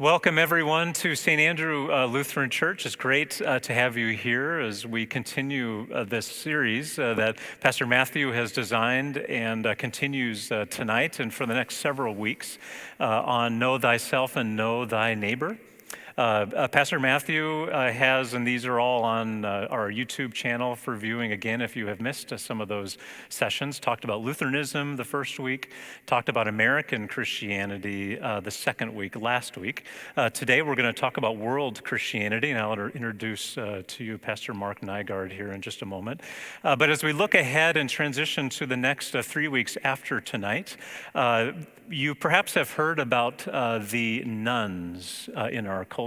Welcome everyone to St. Andrew Lutheran Church. It's great to have you here as we continue this series that Pastor Matthew has designed and continues tonight and for the next several weeks on Know Thyself and Know Thy Neighbor. Pastor Matthew has, and these are all on our YouTube channel for viewing again if you have missed some of those sessions, talked about Lutheranism the first week, talked about American Christianity the second week, last week. Today we're going to talk about world Christianity, and I'll introduce to you Pastor Mark Nygaard here in just a moment. But as we look ahead and transition to the next 3 weeks after tonight, you perhaps have heard about the nuns in our culture.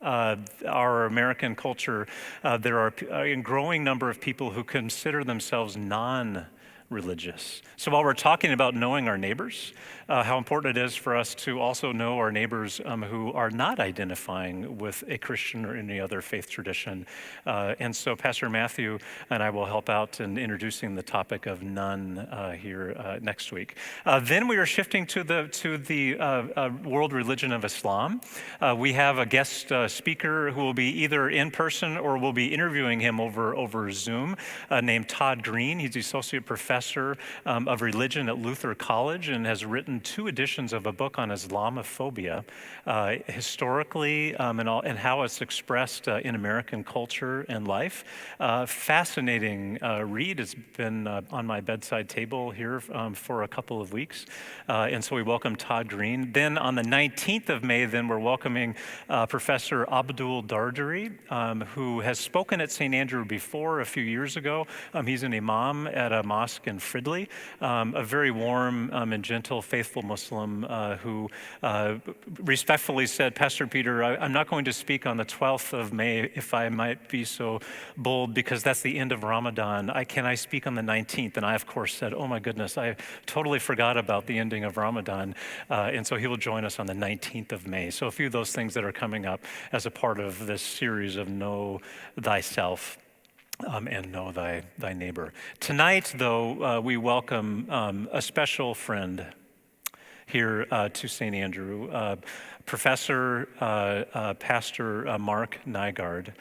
Our American culture, there are a growing number of people who consider themselves non-religious. So while we're talking about knowing our neighbors, how important it is for us to also know our neighbors who are not identifying with a Christian or any other faith tradition. And so Pastor Matthew and I will help out in introducing the topic of none here next week. Then we are shifting to the world religion of Islam. We have a guest speaker who will be either in person or we'll be interviewing him over Zoom, named Todd Green. He's the associate professor of religion at Luther College and has written 2 editions of a book on Islamophobia, historically and how it's expressed in American culture and life. Fascinating read. It's been on my bedside table here for a couple of weeks. And so we welcome Todd Green. Then on the 19th of May, we're welcoming Professor Abdul Dardari, who has spoken at St. Andrew before a few years ago. He's an imam at a mosque in Fridley, a very warm and gentle, faithful Muslim who respectfully said, Pastor Peter, I'm not going to speak on the 12th of May, if I might be so bold, because that's the end of Ramadan. Can I speak on the 19th? And I, of course, said, oh my goodness, I totally forgot about the ending of Ramadan. And so he will join us on the 19th of May. So a few of those things that are coming up as a part of this series of Know Thyself. And know thy neighbor. Tonight, though, we welcome a special friend here to St. Andrew, Professor Pastor Mark Nygaard,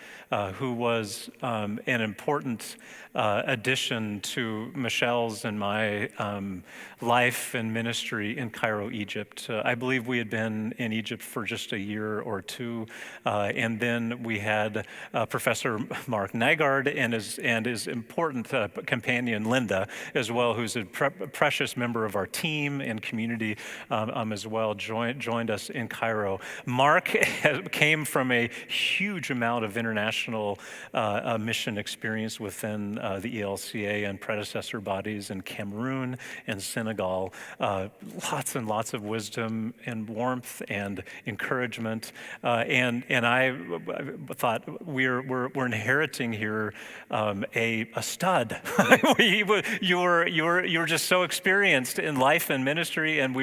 who was an important addition to Michelle's and my life and ministry in Cairo, Egypt. I believe we had been in Egypt for just a year or two, and then we had Professor Mark Nygaard and his important companion Linda as well, who's a precious member of our team and community as well, joined us in Cairo. Mark came from a huge amount of international mission experience within the ELCA and predecessor bodies in Cameroon and Senegal. Lots and lots of wisdom and warmth and encouragement. And I thought we're inheriting here a stud. You were just so experienced in life and ministry, and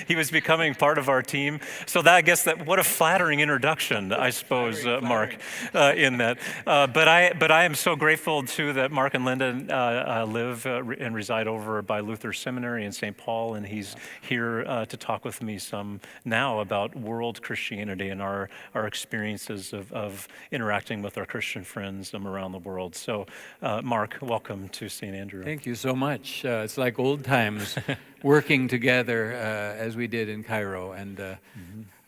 he was becoming part of our team. So that, I guess, what a flattering introduction, I suppose, Mark, in that. But I am so grateful too that Mark and Linda live and reside over by Luther Seminary in St. Paul, and he's here to talk with me some now about world Christianity and our experiences of interacting with our Christian friends around the world. So, Mark, welcome to St. Andrew. Thank you so much. It's like old times working together as we did in Cairo. And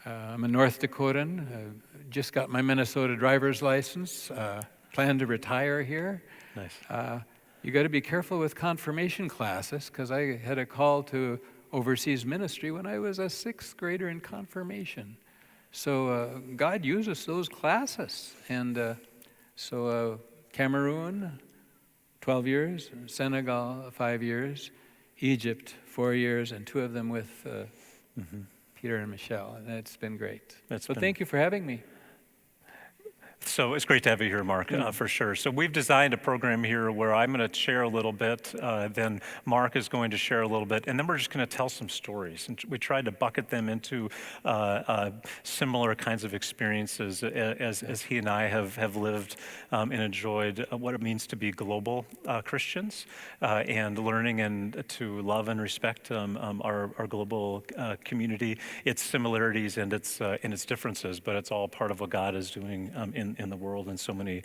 I'm a North Dakotan, just got my Minnesota driver's license, plan to retire here. Nice. You got to be careful with confirmation classes, because I had a call to overseas ministry when I was a 6th grader in confirmation. So God uses those classes. And so Cameroon, 12 years, Senegal, 5 years, Egypt, 4 years, and 2 of them with Peter and Michelle, and it's been great. Thank you for having me. So it's great to have you here, Mark, for sure. So we've designed a program here where I'm going to share a little bit, then Mark is going to share a little bit, and then we're just going to tell some stories. And we tried to bucket them into similar kinds of experiences as he and I have lived and enjoyed what it means to be global Christians and learning and to love and respect our global community, its similarities and its differences, but it's all part of what God is doing in the world in so many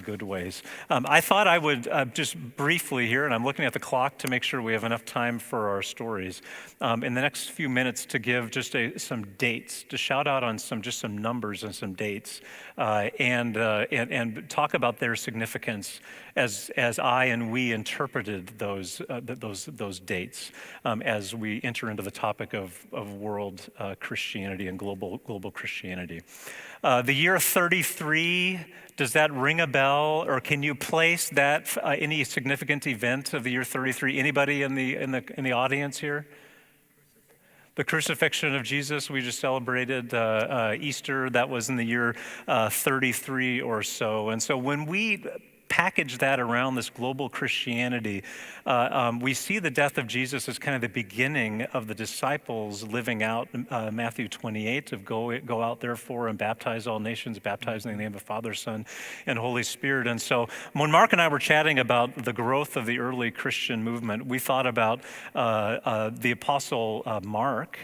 good ways. I thought I would just briefly here, and I'm looking at the clock to make sure we have enough time for our stories, in the next few minutes to give just some dates, to shout out on some numbers and some dates, and talk about their significance as I and we interpreted those dates as we enter into the topic of world Christianity and global Christianity. The year 33, does that ring a bell, or can you place that any significant event of the year 33? Anybody in the audience here? The crucifixion of Jesus, we just celebrated Easter. That was in the year 33 or so. And so when we package that around this global Christianity, we see the death of Jesus as kind of the beginning of the disciples living out Matthew 28 of go out therefore and baptize all nations, baptizing in the name of the Father, Son, and Holy Spirit. And so when Mark and I were chatting about the growth of the early Christian movement, we thought about the Apostle Mark,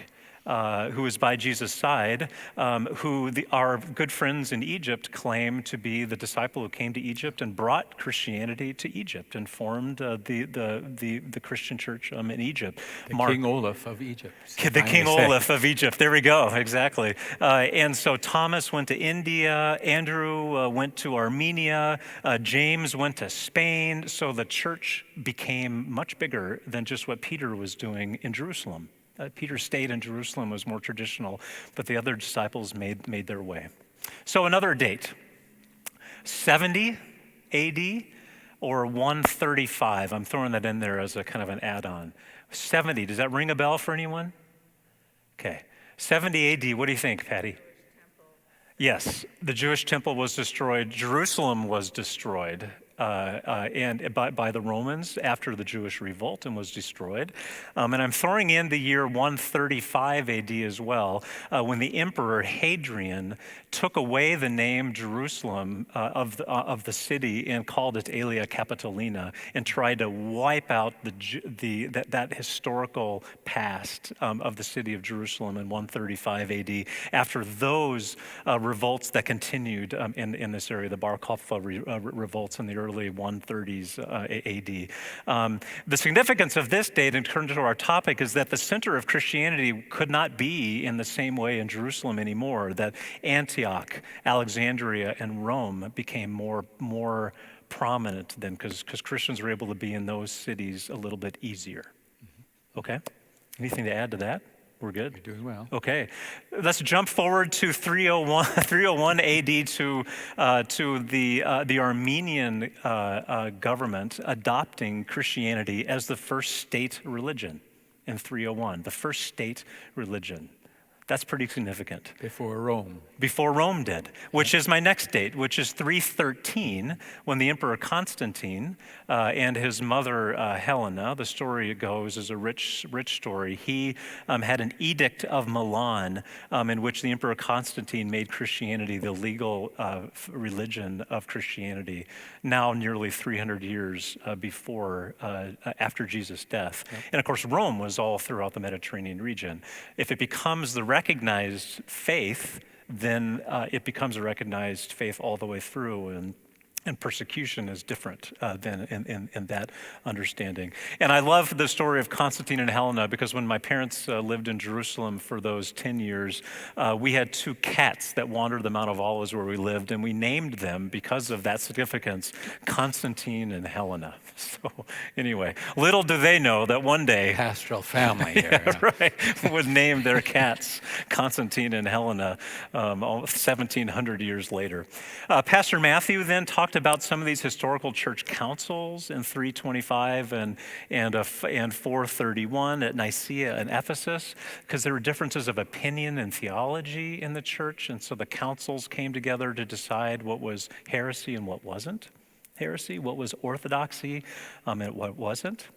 who was by Jesus' side, who our good friends in Egypt claim to be the disciple who came to Egypt and brought Christianity to Egypt and formed the Christian church in Egypt. King Olaf of Egypt. The King Olaf of Egypt. There we go. Exactly. And so Thomas went to India. Andrew went to Armenia. James went to Spain. So the church became much bigger than just what Peter was doing in Jerusalem. Peter stayed in Jerusalem, was more traditional, but the other disciples made their way. So another date, 70 AD or 135. I'm throwing that in there as a kind of an add-on. 70, does that ring a bell for anyone? Okay, 70 AD, what do you think, Patty? Yes, the Jewish temple was destroyed. Jerusalem was destroyed. And by the Romans after the Jewish revolt and was destroyed. And I'm throwing in the year 135 AD as well, when the emperor Hadrian took away the name Jerusalem of the city and called it Aelia Capitolina and tried to wipe out that historical past of the city of Jerusalem in 135 AD after those revolts that continued in this area, the Bar Kokhba revolts in the early 130s AD. The significance of this date in terms of our topic is that the center of Christianity could not be in the same way in Jerusalem anymore, that Antioch, Alexandria, and Rome became more prominent then because Christians were able to be in those cities a little bit easier. Okay? Anything to add to that? We're good? You're doing well. Okay. Let's jump forward to 301 AD to the Armenian government adopting Christianity as the first state religion in 301, the first state religion. That's pretty significant. Before Rome. Before Rome did, which is my next date, which is 313, when the Emperor Constantine and his mother Helena, the story goes, is a rich story. He had an edict of Milan in which the Emperor Constantine made Christianity the legal religion of Christianity, now nearly 300 years after Jesus' death. Yep. And of course, Rome was all throughout the Mediterranean region. If it becomes the recognized faith, then it becomes a recognized faith all the way through, and persecution is different than in that understanding. And I love the story of Constantine and Helena because when my parents lived in Jerusalem for those 10 years, we had two cats that wandered the Mount of Olives where we lived, and we named them because of that significance, Constantine and Helena. So anyway, little do they know that one day pastoral family here. Yeah, right, would name their cats Constantine and Helena 1,700 years later. Pastor Matthew then talked talked about some of these historical church councils in 325 and 431 at Nicaea and Ephesus, because there were differences of opinion and theology in the church, and so the councils came together to decide what was heresy and what wasn't heresy, what was orthodoxy and what wasn't.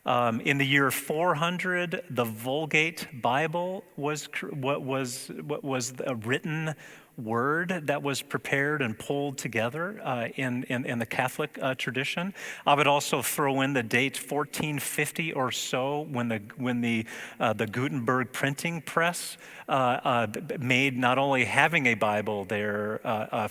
In the year 400, the Vulgate Bible was a written word that was prepared and pulled together in the Catholic tradition. I would also throw in the date 1450 or so when the Gutenberg printing press made not only having a Bible there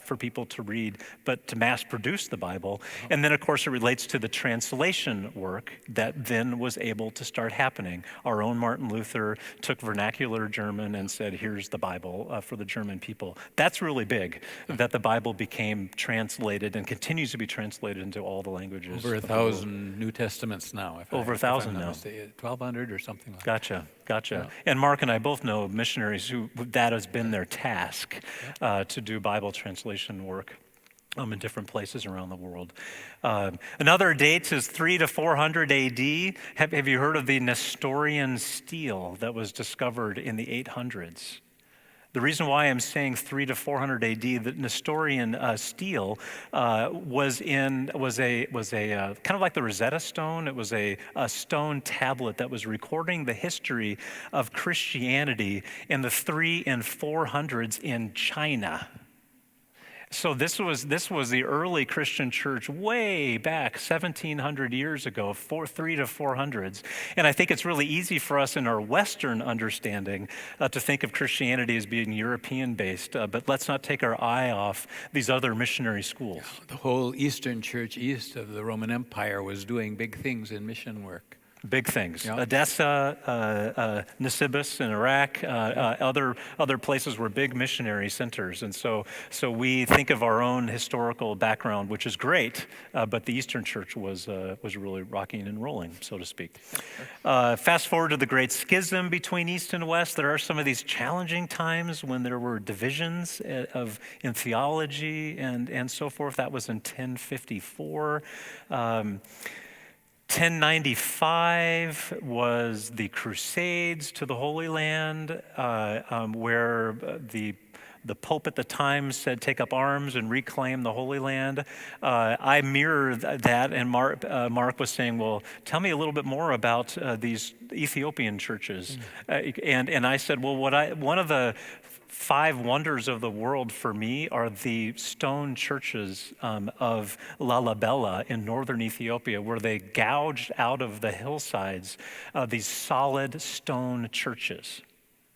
for people to read, but to mass produce the Bible. And then, of course, it relates to the translation work that then was able to start happening. Our own Martin Luther took vernacular German and said, here's the Bible for the German people. That's really big, that the Bible became translated and continues to be translated into all the languages. Over 1,000 New Testaments now. Over 1,000 now. 1,200 or something like that. Gotcha. Yeah. And Mark and I both know missionaries who that has been their task to do Bible translation work in different places around the world. Another date is 300 to 400 AD. Have you heard of the Nestorian stele that was discovered in the 800s? The reason why I'm saying 300 to 400 AD, the Nestorian stele was a kind of like the Rosetta Stone. It was a stone tablet that was recording the history of Christianity in the 300s and 400s in China. So this was the early Christian church way back 1,700 years ago, 300s to 400s. And I think it's really easy for us in our Western understanding to think of Christianity as being European-based, but let's not take our eye off these other missionary schools. The whole Eastern Church east of the Roman Empire was doing big things in mission work. Big things. Yeah. Edessa, Nisibis in Iraq, other places were big missionary centers. And so we think of our own historical background, which is great, but the Eastern Church was really rocking and rolling, so to speak. Fast forward to the Great Schism between East and West. There are some of these challenging times when there were divisions in theology and so forth. That was in 1054. 1095 was the Crusades to the Holy Land, where the Pope at the time said, take up arms and reclaim the Holy Land. I mirrored that, and Mark was saying, well, tell me a little bit more about these Ethiopian churches. And I said, well, one of the 5 wonders of the world for me are the stone churches of Lalibela in northern Ethiopia, where they gouged out of the hillsides these solid stone churches.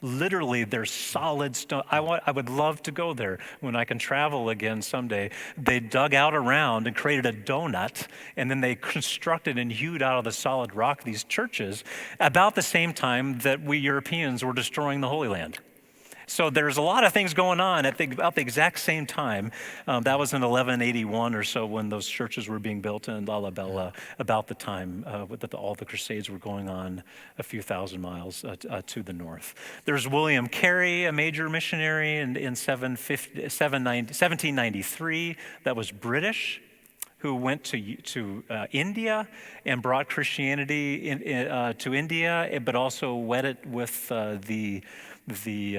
Literally, they're solid stone. I would love to go there when I can travel again someday. They dug out around and created a donut, and then they constructed and hewed out of the solid rock these churches about the same time that we Europeans were destroying the Holy Land. So there's a lot of things going on at about the exact same time. That was in 1181 or so when those churches were being built in Lalibela, about the time that all the Crusades were going on a few thousand miles to the north. There's William Kerry, a major missionary in 1793 that was British, who went to India and brought Christianity to India, but also wed it with the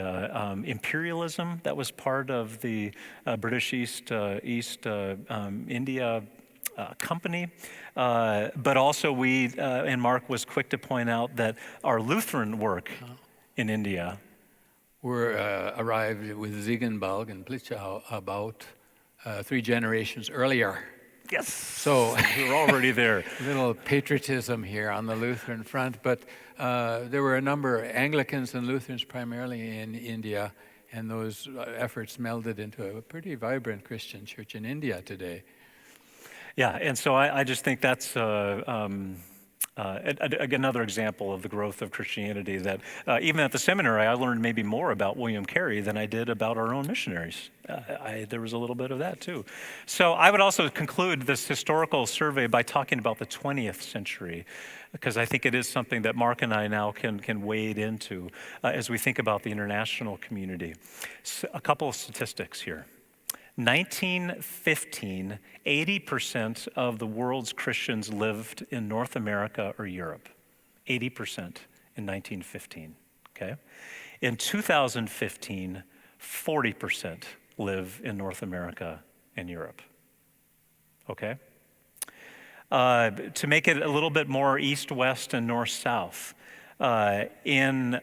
imperialism that was part of the British East India Company. But also and Mark was quick to point out that our Lutheran work in India arrived with Ziegenbalg and Plitzau about 3 generations earlier. Yes. So we were already there. A little patriotism here on the Lutheran front, but there were a number of Anglicans and Lutherans primarily in India, and those efforts melded into a pretty vibrant Christian church in India today. Yeah, and so I just think that's another example of the growth of Christianity that even at the seminary, I learned maybe more about William Carey than I did about our own missionaries. There was a little bit of that too. So I would also conclude this historical survey by talking about the 20th century, because I think it is something that Mark and I now can wade into as we think about the international community. So a couple of statistics here. 1915, 80% of the world's Christians lived in North America or Europe. 80% in 1915, okay? In 2015, 40% live in North America and Europe, okay? To make it a little bit more east-west and north-south, in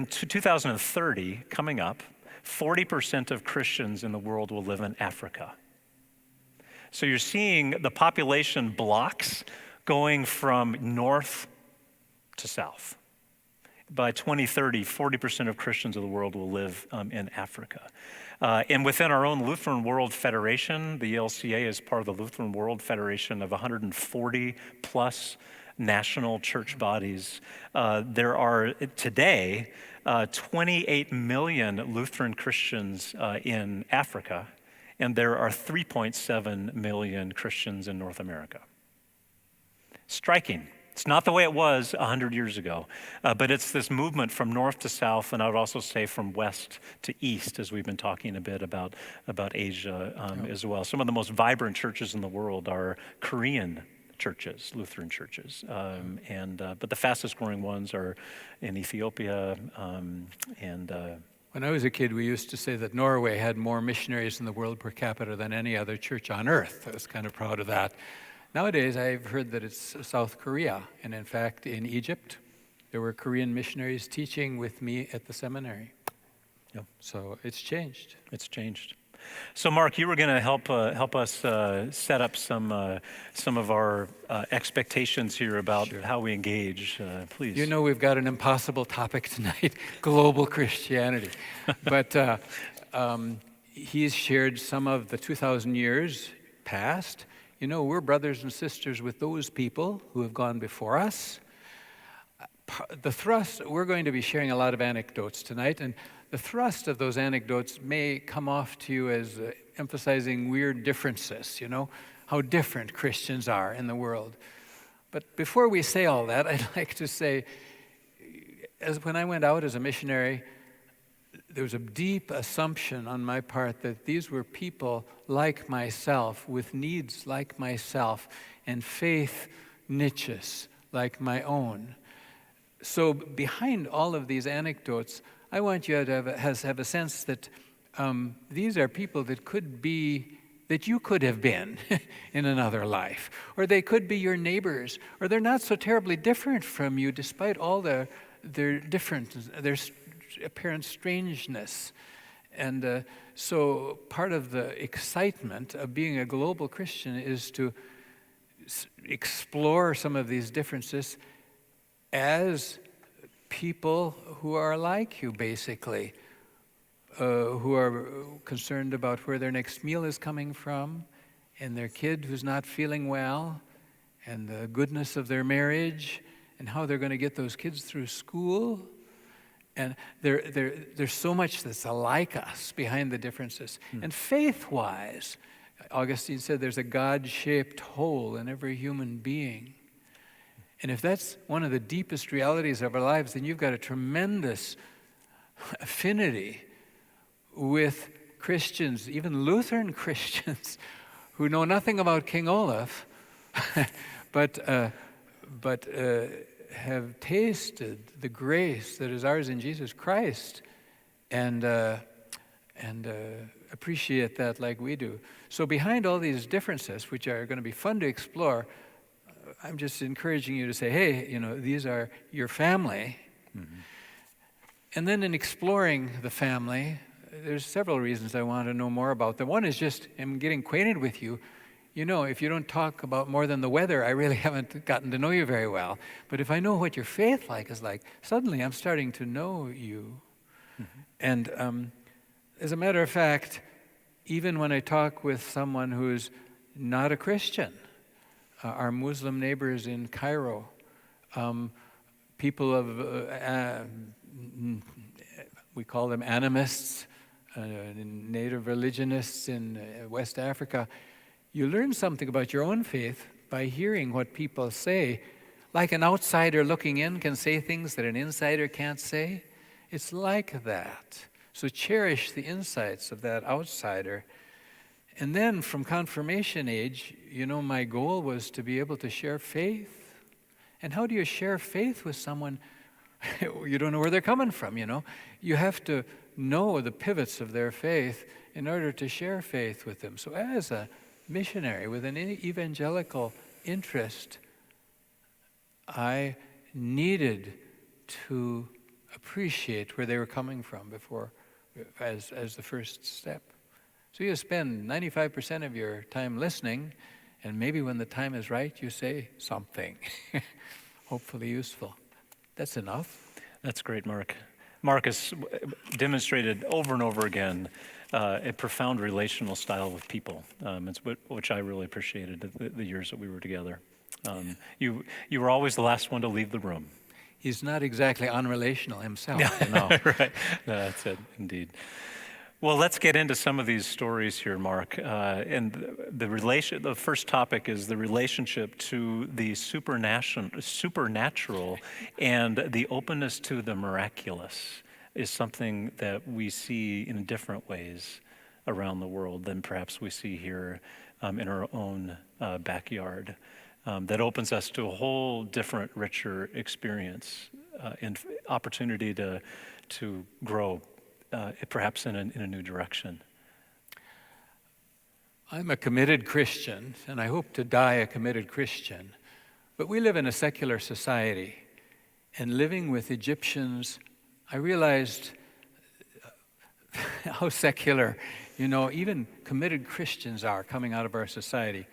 2030, coming up, 40% of Christians in the world will live in Africa. So you're seeing the population blocks going from north to south. By 2030, 40% of Christians of the world will live in Africa. And within our own Lutheran World Federation, the ELCA is part of the Lutheran World Federation of 140 plus national church bodies. There are today 28 million Lutheran Christians in Africa, and there are 3.7 million Christians in North America. Striking. It's not the way it was 100 years ago, but it's this movement from north to south, and I would also say from west to east, as we've been talking a bit about Asia as well. Some of the most vibrant churches in the world are Korean churches, Lutheran churches, but the fastest growing ones are in Ethiopia When I was a kid, we used to say that Norway had more missionaries in the world per capita than any other church on earth. I was kind of proud of that. Nowadays, I've heard that it's South Korea, and in fact, in Egypt, there were Korean missionaries teaching with me at the seminary. Yep. So it's changed. It's changed. So, Mark, you were going to help us set up some of our expectations here about how we engage. Please. You know, we've got an impossible topic tonight: global Christianity. But he's shared some of the 2,000 years past. You know, we're brothers and sisters with those people who have gone before us. The thrust, we're going to be sharing a lot of anecdotes tonight, and the thrust of those anecdotes may come off to you as emphasizing weird differences, you know, how different Christians are in the world. But before we say all that, I'd like to say, as when I went out as a missionary, there was a deep assumption on my part that these were people like myself, with needs like myself, and faith niches like my own. So behind all of these anecdotes, I want you to have a sense that these are people that could be, that you could have been in another life, or they could be your neighbors, or they're not so terribly different from you despite all their differences, their apparent strangeness. And so part of the excitement of being a global Christian is to explore some of these differences as people who are like you, basically, who are concerned about where their next meal is coming from, and their kid who's not feeling well, and the goodness of their marriage, and how they're going to get those kids through school. And there's so much that's alike us behind the differences. And faith-wise, Augustine said there's a God-shaped hole in every human being. And if that's one of the deepest realities of our lives, then you've got a tremendous affinity with Christians, even Lutheran Christians, who know nothing about King Olaf, but have tasted the grace that is ours in Jesus Christ, and appreciate that like we do. So behind all these differences, which are going to be fun to explore, I'm just encouraging you to say, hey, you know, these are your family. Mm-hmm. And then in exploring the family, there's several reasons I want to know more about them. One is just in getting acquainted with you. You know, if you don't talk about more than the weather, I really haven't gotten to know you very well. But if I know what your faith is like, suddenly I'm starting to know you. Mm-hmm. And as a matter of fact, even when I talk with someone who's not a Christian, our Muslim neighbors in Cairo, people of, we call them animists, native religionists in West Africa, you learn something about your own faith by hearing what people say. Like an outsider looking in can say things that an insider can't say. It's like that. So cherish the insights of that outsider. And then from confirmation age, my goal was to be able to share faith. And how do you share faith with someone you don't know where they're coming from, You have to know the pivots of their faith in order to share faith with them. So as a missionary with an evangelical interest, I needed to appreciate where they were coming from before, as the first step. So you spend 95% of your time listening, and maybe when the time is right, you say something, hopefully useful. That's enough. That's great, Mark. Mark has demonstrated over and over again a profound relational style with people, which I really appreciated the years that we were together. You were always the last one to leave the room. He's not exactly unrelational himself, Right. No, that's it, indeed. Well, let's get into some of these stories here, Mark. And the first topic is the relationship to the supernatural, and the openness to the miraculous is something that we see in different ways around the world than perhaps we see here in our own backyard. That opens us to a whole different, richer experience and opportunity to grow. Perhaps in a new direction. I'm a committed Christian, and I hope to die a committed Christian. But we live in a secular society, and living with Egyptians, I realized how secular, even committed Christians are coming out of our society.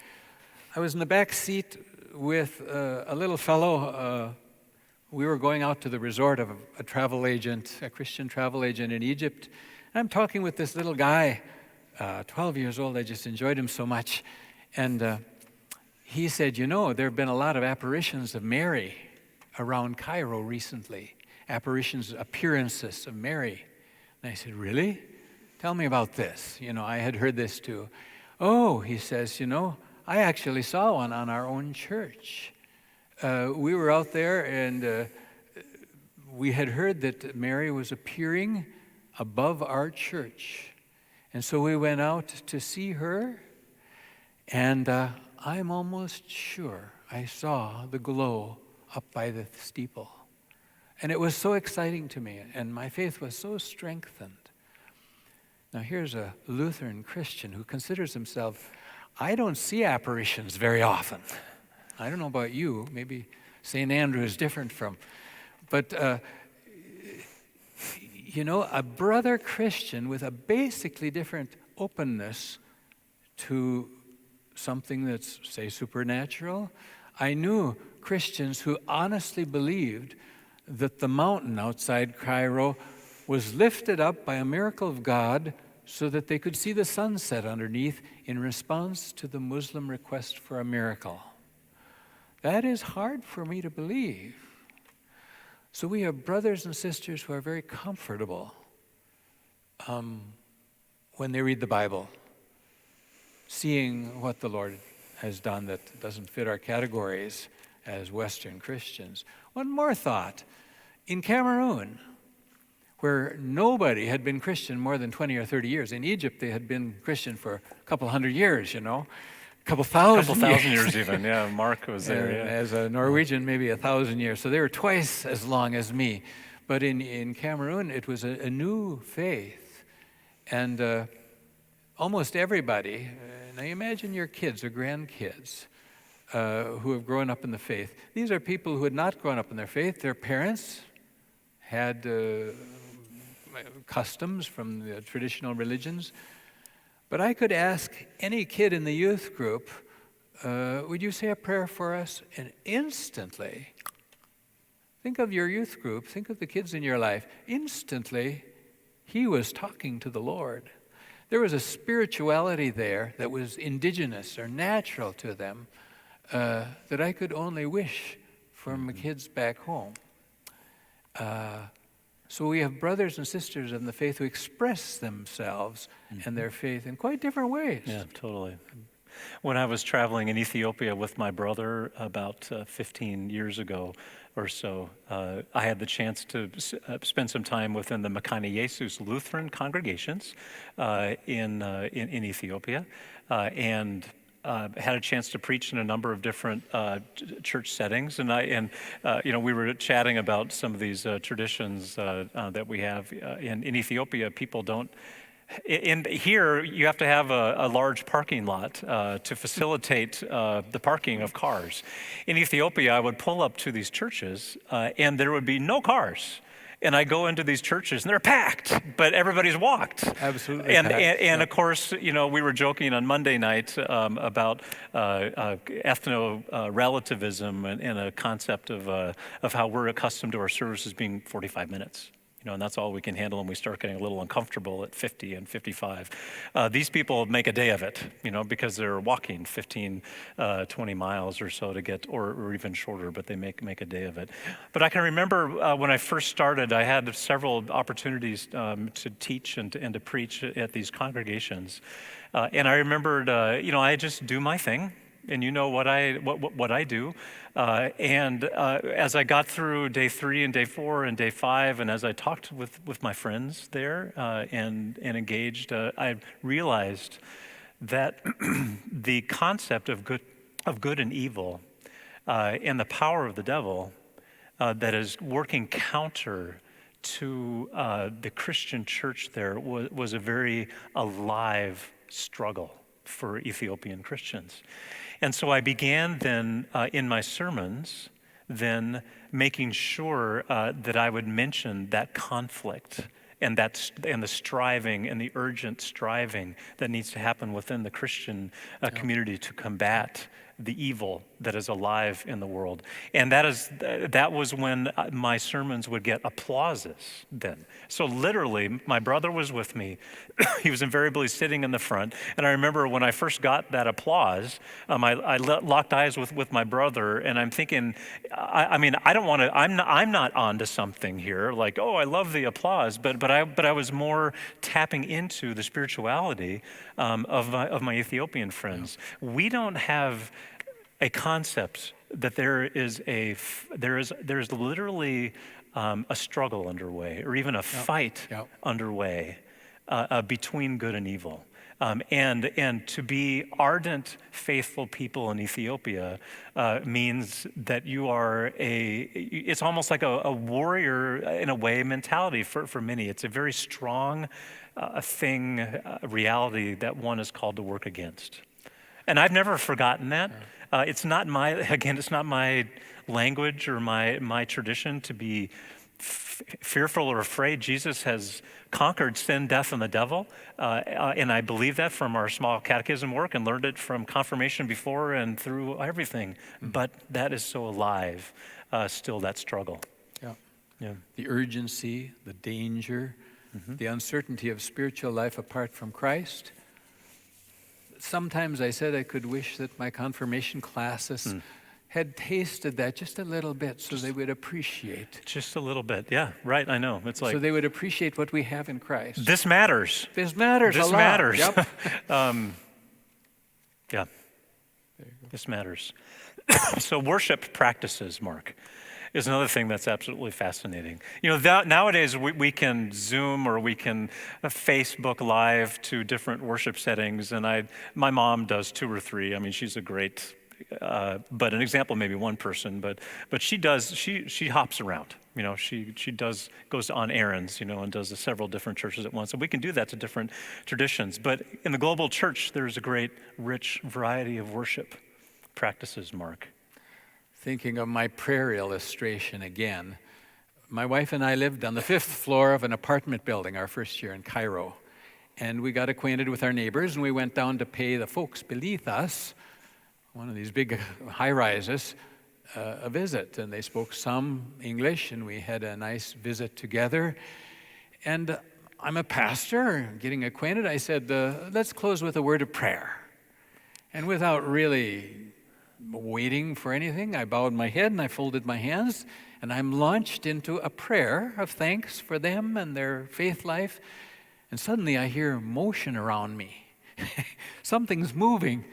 I was in the back seat with a little fellow. We were going out to the resort of a travel agent, a Christian travel agent in Egypt. And I'm talking with this little guy, 12 years old. I just enjoyed him so much. And he said, there have been a lot of apparitions of Mary around Cairo recently. Appearances of Mary. And I said, really? Tell me about this. I had heard this too. Oh, he says, I actually saw one on our own church. We were out there, and we had heard that Mary was appearing above our church. And so we went out to see her, and I'm almost sure I saw the glow up by the steeple. And it was so exciting to me, and my faith was so strengthened. Now here's a Lutheran Christian who considers himself, I don't see apparitions very often. I don't know about you, maybe St. Andrew is different but a brother Christian with a basically different openness to something that's, say, supernatural. I knew Christians who honestly believed that the mountain outside Cairo was lifted up by a miracle of God so that they could see the sunset underneath in response to the Muslim request for a miracle. That is hard for me to believe. So we have brothers and sisters who are very comfortable when they read the Bible, seeing what the Lord has done that doesn't fit our categories as Western Christians. One more thought. In Cameroon, where nobody had been Christian more than 20 or 30 years. In Egypt, they had been Christian for a couple hundred years, a couple thousand years even. Yeah, Mark was there. Yeah. As a Norwegian, maybe 1,000 years. So they were twice as long as me. But in Cameroon, it was a new faith. And almost everybody, now imagine your kids or grandkids who have grown up in the faith. These are people who had not grown up in their faith. Their parents had customs from the traditional religions. But I could ask any kid in the youth group, would you say a prayer for us? And instantly, think of your youth group, think of the kids in your life. Instantly, he was talking to the Lord. There was a spirituality there that was indigenous or natural to them that I could only wish for my kids back home. So we have brothers and sisters in the faith who express themselves and their faith in quite different ways. Yeah, totally. When I was traveling in Ethiopia with my brother about 15 years ago, or so, I had the chance to spend some time within the Makane Jesus Lutheran congregations in Ethiopia, and had a chance to preach in a number of different church settings, and we were chatting about some of these traditions that we have in Ethiopia. People don't. Here, you have to have a large parking lot to facilitate the parking of cars. In Ethiopia, I would pull up to these churches, and there would be no cars. And I go into these churches, and they're packed, but everybody's walked. Absolutely And packed. of course, we were joking on Monday night about ethno-relativism and a concept of how we're accustomed to our services being 45 minutes. And that's all we can handle, and we start getting a little uncomfortable at 50 and 55. These people make a day of it, because they're walking 15, 20 miles or so to get, or even shorter, but they make a day of it. But I can remember when I first started, I had several opportunities to teach and to preach at these congregations. And I remembered, I just do my thing. And what I do, and as I got through day 3 and day 4 and day 5, and as I talked with my friends there and engaged, I realized that the concept of good and evil and the power of the devil that is working counter to the Christian church there was a very alive struggle for Ethiopian Christians. And so I began then in my sermons, then making sure that I would mention that conflict and the striving and the urgent striving that needs to happen within the Christian community to combat the evil that is alive in the world. And that was when my sermons would get applauses then. So literally, my brother was with me. He was invariably sitting in the front. And I remember when I first got that applause, I locked eyes with my brother, and I'm thinking, I don't want to, I'm not onto something here, like, oh, I love the applause, but I was more tapping into the spirituality of my Ethiopian friends. Yeah. We don't have a concept that there is literally a struggle underway, or even a fight underway between good and evil. And to be ardent, faithful people in Ethiopia means that you are it's almost like a warrior in a way mentality for many. It's a very strong reality that one is called to work against. And I've never forgotten that. It's not my language or my tradition to be fearful or afraid. Jesus has conquered sin, death, and the devil. And I believe that from our small catechism work and learned it from confirmation before and through everything. Mm-hmm. But that is so alive, still that struggle. Yeah. The urgency, the danger, mm-hmm. the uncertainty of spiritual life apart from Christ. Sometimes I said I could wish that my confirmation classes had tasted that just a little bit so they would appreciate. Just a little bit, yeah, right, I know. It's like, so they would appreciate what we have in Christ. This matters. This matters This a lot. matters. Yep. Yeah, this matters. So worship practices, Mark, is another thing that's absolutely fascinating. Nowadays we can Zoom or we can Facebook Live to different worship settings, and my mom does 2 or 3. I mean, she's a great, but an example maybe one person, but she hops around. She goes on errands, and does several different churches at once, and we can do that to different traditions. But in the global church, there's a great, rich variety of worship practices, Mark. Thinking of my prayer illustration again, my wife and I lived on the 5th floor of an apartment building our first year in Cairo. And we got acquainted with our neighbors, and we went down to pay the folks beneath us, one of these big high-rises, a visit. And they spoke some English, and we had a nice visit together. And I'm a pastor, getting acquainted. I said, let's close with a word of prayer. And without really waiting for anything, I bowed my head and I folded my hands, and I'm launched into a prayer of thanks for them and their faith life. And suddenly I hear motion around me. Something's moving.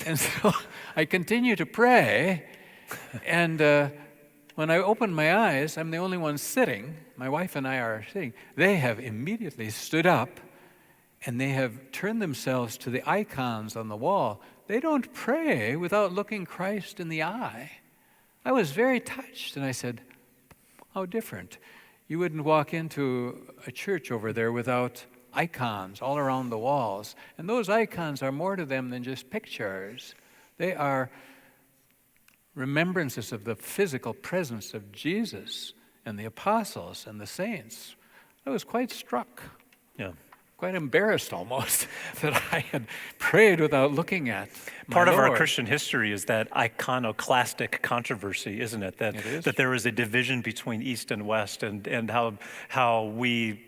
And so I continue to pray, and when I opened my eyes, I'm the only one sitting. My wife and I are sitting. They have immediately stood up and they have turned themselves to the icons on the wall. They don't pray without looking Christ in the eye. I was very touched, and I said, how different. You wouldn't walk into a church over there without icons all around the walls. And those icons are more to them than just pictures. They are remembrances of the physical presence of Jesus and the apostles and the saints. I was quite struck. Yeah. Quite embarrassed almost that I had prayed without looking at my Part of our Lord. Christian history is that iconoclastic controversy, isn't it? It is. That there is a division between East and West, and how we,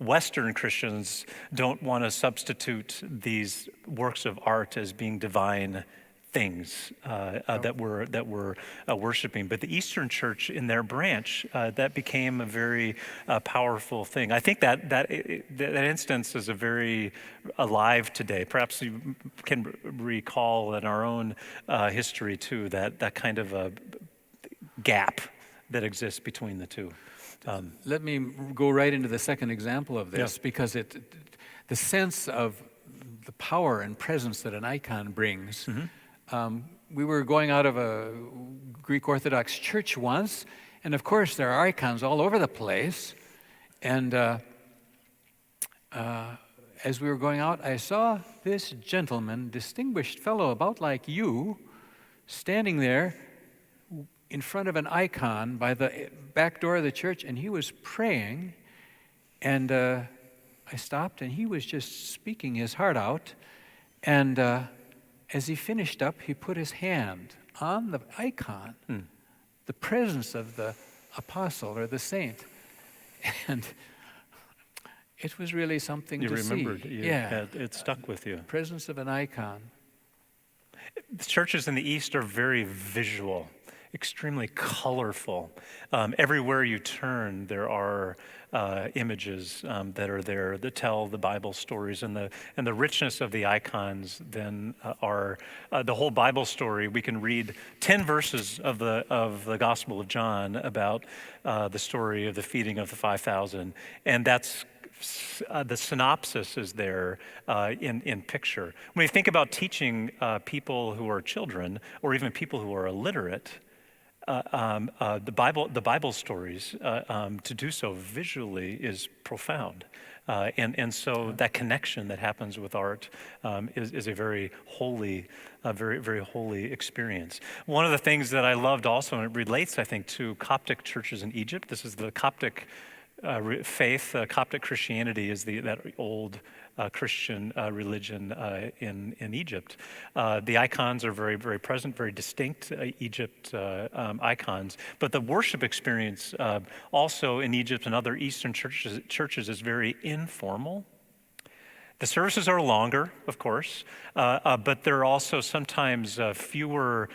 Western Christians don't want to substitute these works of art as being divine things that we're worshiping. But the Eastern Church, in their branch, that became a very powerful thing. I think that instance is a very alive today. Perhaps you can recall in our own history too that kind of a gap that exists between the two. Let me go right into the second example of this, because the sense of the power and presence that an icon brings. Mm-hmm. We were going out of a Greek Orthodox church once, and of course there are icons all over the place. And as we were going out, I saw this gentleman, distinguished fellow about like you, standing there in front of an icon by the back door of the church, and he was praying. And I stopped, and he was just speaking his heart out. And as he finished up, he put his hand on the icon, the presence of the apostle or the saint. And it was really something You to remembered. see. It stuck with you. Presence of an icon. The churches in the East are very visual, extremely colorful. Everywhere you turn, there are images that are there that tell the Bible stories, and the richness of the icons then are the whole Bible story. We can read 10 verses of the Gospel of John about the story of the feeding of the 5,000, and that's the synopsis is there in picture. When you think about teaching people who are children or even people who are illiterate, the Bible stories, to do so visually is profound. And so that connection that happens with art is a very holy, very, very holy experience. One of the things that I loved also, and it relates, I think, to Coptic churches in Egypt. This is the Coptic faith. Coptic Christianity is that old Christian religion in Egypt. The icons are very, very present, very distinct Egypt icons. But the worship experience also in Egypt and other Eastern churches is very informal. The services are longer, of course, but there are also sometimes fewer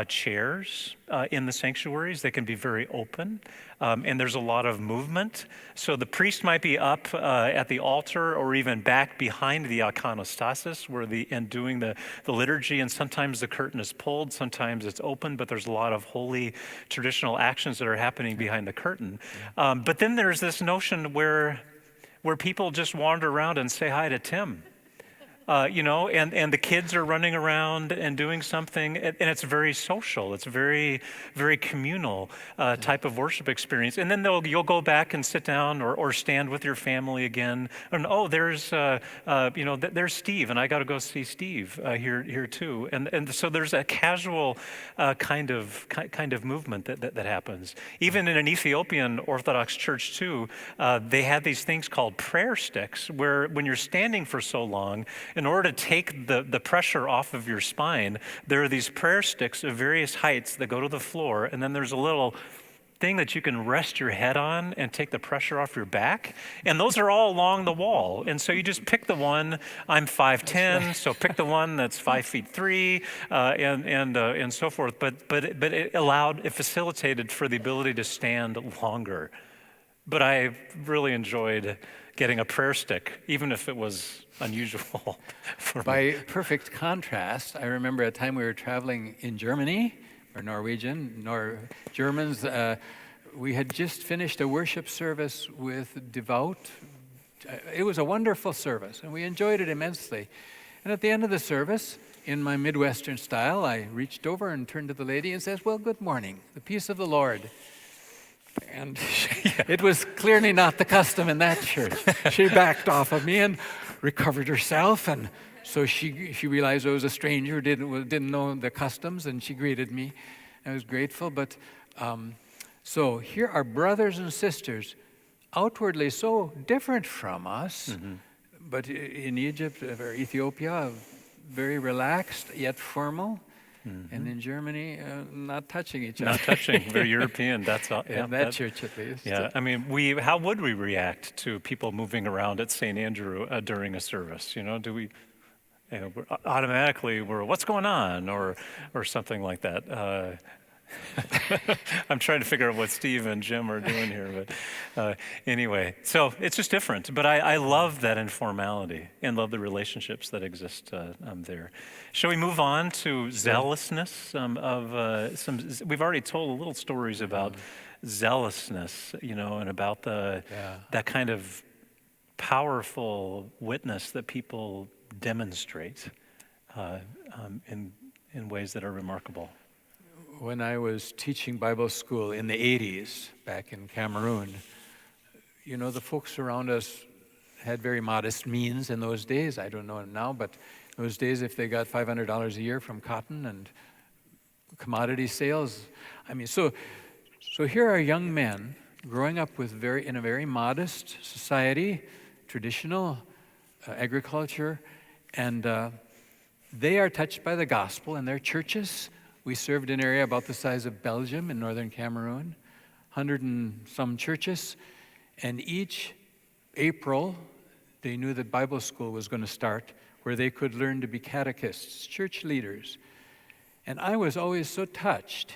chairs in the sanctuaries. They can be very open, and there's a lot of movement. So the priest might be up at the altar or even back behind the iconostasis and doing the liturgy, and sometimes the curtain is pulled, sometimes it's open, but there's a lot of holy traditional actions that are happening behind the curtain. But then there's this notion where people just wander around and say hi to Tim, and the kids are running around and doing something, and it's very social. It's very, very communal type of worship experience. And then you'll go back and sit down or stand with your family again. And there's Steve, and I got to go see Steve here too. And so there's a casual kind of movement that happens. Even in an Ethiopian Orthodox church too, they had these things called prayer sticks, where when you're standing for so long, in order to take the pressure off of your spine, there are these prayer sticks of various heights that go to the floor, and then there's a little thing that you can rest your head on and take the pressure off your back. And those are all along the wall. And so you just pick the one. I'm 5'10", so pick the one that's 5'3", and so forth. But it facilitated for the ability to stand longer. But I really enjoyed getting a prayer stick, even if it was unusual for me. By perfect contrast, I remember a time we were traveling in Germany, or Norwegian, nor Germans. We had just finished a worship service with devout. It was a wonderful service, and we enjoyed it immensely. And at the end of the service, in my Midwestern style, I reached over and turned to the lady and says, "Well, good morning, the peace of the Lord." And it was clearly not the custom in that church. She backed off of me and recovered herself, and so she realized I was a stranger, didn't know the customs, and she greeted me. I was grateful, but so here are brothers and sisters, outwardly so different from us, but in Egypt or Ethiopia, very relaxed yet formal. And in Germany, not touching each other. Not touching, very European. That's all. In that church, at least. Yeah, I mean, how would we react to people moving around at St. Andrew during a service? You know, do we automatically we're what's going on or something like that? I'm trying to figure out what Steve and Jim are doing here, but anyway, so it's just different. But I love that informality and love the relationships that exist there. Shall we move on to zealousness? We've already told little stories about zealousness, you know, and about that kind of powerful witness that people demonstrate in ways that are remarkable. When I was teaching Bible school in the 80s back in Cameroon, you know, the folks around us had very modest means in those days. I don't know now, but in those days, if they got $500 a year from cotton and commodity sales, I mean, so here are young men growing up in a very modest society, traditional agriculture, and they are touched by the gospel in their churches. We served an area about the size of Belgium in northern Cameroon, 100 and some churches, and each April they knew that Bible school was going to start where they could learn to be catechists, church leaders. And I was always so touched.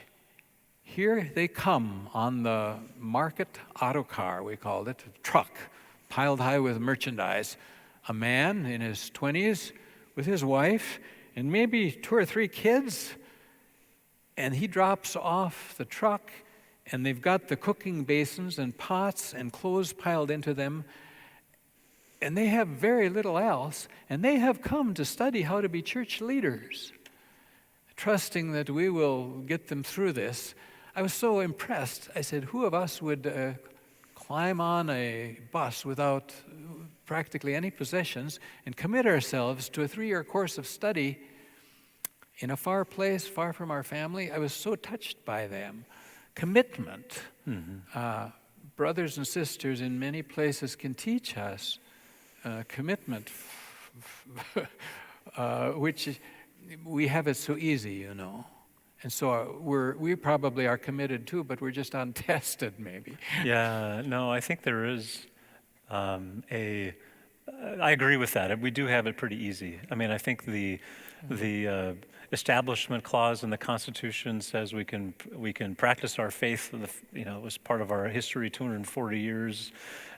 Here they come on the market autocar, we called it, truck, piled high with merchandise. A man in his 20s with his wife and maybe 2 or 3 kids. And he drops off the truck, and they've got the cooking basins and pots and clothes piled into them, and they have very little else, and they have come to study how to be church leaders, trusting that we will get them through this. I was so impressed. I said, who of us would climb on a bus without practically any possessions and commit ourselves to a 3-year course of study in a far place, far from our family? I was so touched by them. Commitment. Brothers and sisters in many places can teach us commitment, which we have it so easy, you know. And so we probably are committed too, but we're just untested maybe. Yeah, no, I think there is I agree with that. We do have it pretty easy. I mean, I think the Establishment Clause in the Constitution says we can practice our faith. You know, it was part of our history 240 years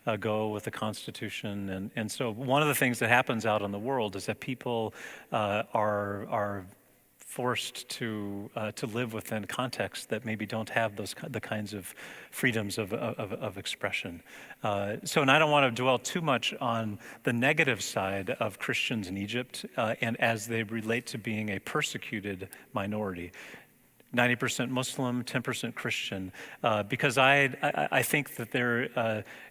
ago with the Constitution, and so one of the things that happens out in the world is that people are forced to live within contexts that maybe don't have the kinds of freedoms of expression. And I don't want to dwell too much on the negative side of Christians in Egypt and as they relate to being a persecuted minority. 90% Muslim, 10% Christian, because I think that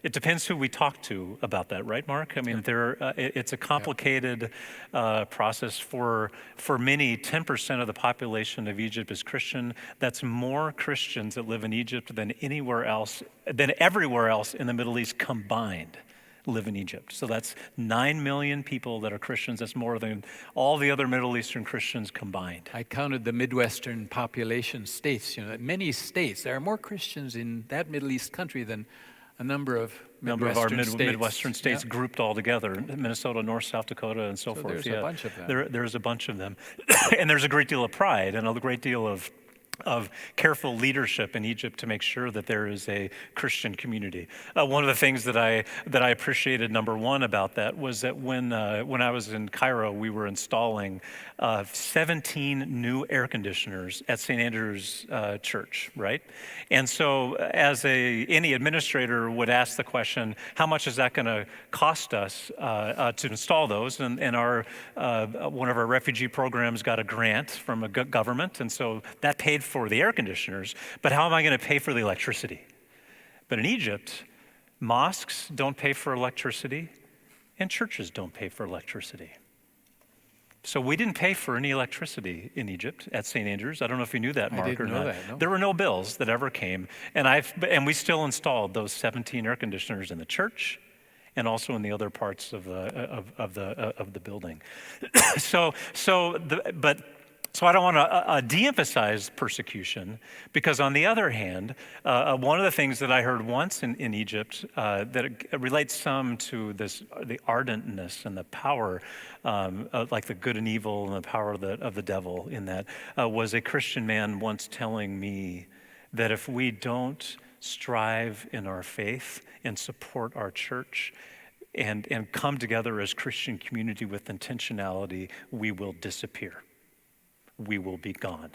it depends who we talk to about that, right, Mark? I mean, it's a complicated process. For many, 10% of the population of Egypt is Christian. That's more Christians that live in Egypt than everywhere else in the Middle East combined live in Egypt. So that's 9 million people that are Christians. That's more than all the other Middle Eastern Christians combined. I counted the Midwestern population states. You know, many states. There are more Christians in that Middle East country than a number of Midwestern states grouped all together. Minnesota, North, South Dakota, and so forth. There's a bunch of them. There's a bunch of them. And there's a great deal of pride and a great deal of of careful leadership in Egypt to make sure that there is a Christian community. One of the things that I appreciated, number one, about that was that when I was in Cairo, we were installing 17 new air conditioners at St. Andrew's Church, right? And so, as any administrator would ask the question, how much is that going to cost us to install those? And our one of our refugee programs got a grant from a government, and so that paid for the air conditioners, but how am I going to pay for the electricity? But in Egypt, mosques don't pay for electricity and churches don't pay for electricity. So we didn't pay for any electricity in Egypt at St. Andrews. I don't know if you knew that, Mark, or not. No. There were no bills that ever came, and we still installed those 17 air conditioners in the church and also in the other parts of the building. So I don't want to de-emphasize persecution, because on the other hand, one of the things that I heard once in Egypt that it relates some to the ardentness and the power, like the good and evil and the power of the devil in that, was a Christian man once telling me that if we don't strive in our faith and support our church and come together as Christian community with intentionality, we will disappear. We will be gone.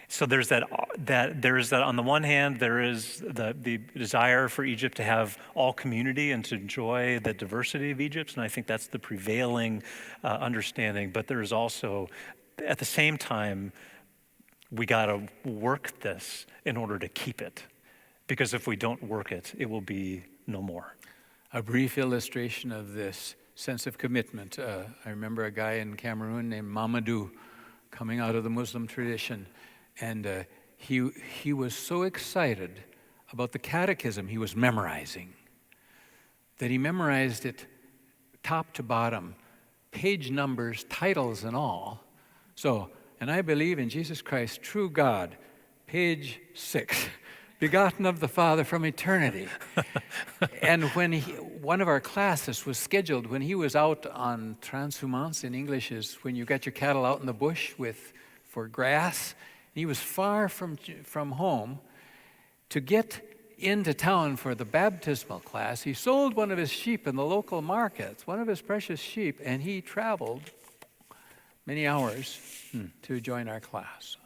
So there's that on the one hand, there is the desire for Egypt to have all community and to enjoy the diversity of Egypt, and I think that's the prevailing understanding. But there is also, at the same time, we got to work this in order to keep it, because if we don't work it, it will be no more. A brief illustration of this sense of commitment. I remember a guy in Cameroon named Mamadou, coming out of the Muslim tradition, and he was so excited about the catechism he was memorizing that he memorized it top to bottom, page numbers, titles, and all. So, and I believe in Jesus Christ, true God, page 6, begotten of the Father from eternity. And when one of our classes was scheduled, when he was out on transhumance, in English is when you got your cattle out in the bush for grass, and he was far from home. To get into town for the baptismal class, he sold one of his sheep in the local market, one of his precious sheep, and he traveled many hours to join our class.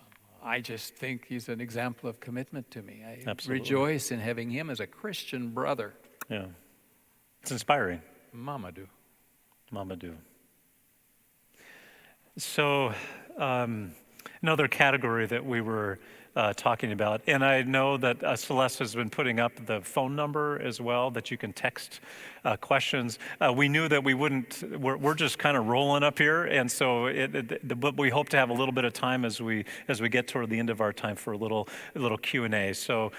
I just think he's an example of commitment to me. I Absolutely. Rejoice in having him as a Christian brother. Yeah, it's inspiring. Mamadou. So another category that we were talking about, and I know that Celeste has been putting up the phone number as well that you can text questions. We knew that we wouldn't, we're just kind of rolling up here, and so but we hope to have a little bit of time as we get toward the end of our time for a little Q&A. So